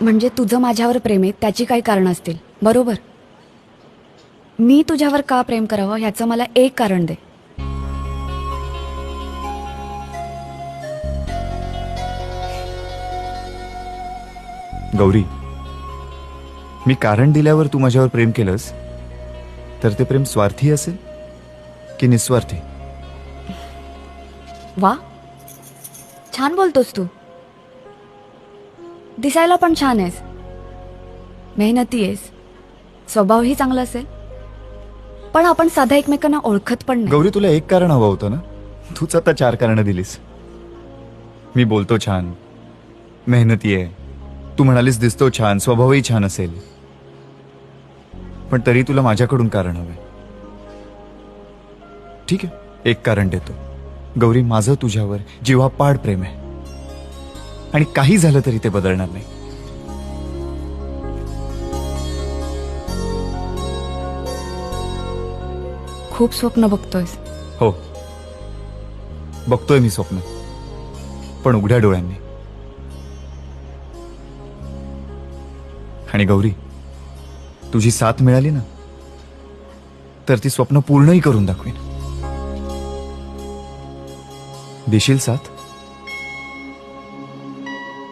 म्हणजे तुझं माझ्यावर प्रेम आहे त्याची काही कारण असतील, बरोबर? मी तुझ्यावर का प्रेम करावं ह्याचं मला एक कारण दे. गौरी, मी कारण दिल्यावर तू माझ्यावर प्रेम केलंस तर ते प्रेम स्वार्थी असेल की निस्वार्थी? वा, छान बोलतोस तू. दिसायला पण छान आहेस, मेहनती आहेस, स्वभावही चांगला असेल, पण आपण साधा एकमेकांना ओळखत पण नाही. गौरी, तुला एक कारण हवं होतं ना, तूच आता 4 कारणं दिलीस. मी बोलतो छान, मेहनती आहे, तू म्हणालीस दिसतो छान, स्वभावही छान असेल, पण तरी तुला माझ्याकडून कारण हवंय. ठीक आहे, एक कारण देतो. गौरी, माझं तुझ्यावर जीवापाड प्रेम आहे आणि काही झालं तरी ते बदलणार नाही. खूप स्वप्न बघतोयस. हो, बघतोय मी स्वप्न, पण उघड्या डोळ्यांनी. आणि गौरी, तुझी साथ मिळाली ना तर ती स्वप्न पूर्णही करून दाखवीन. देशील साथ?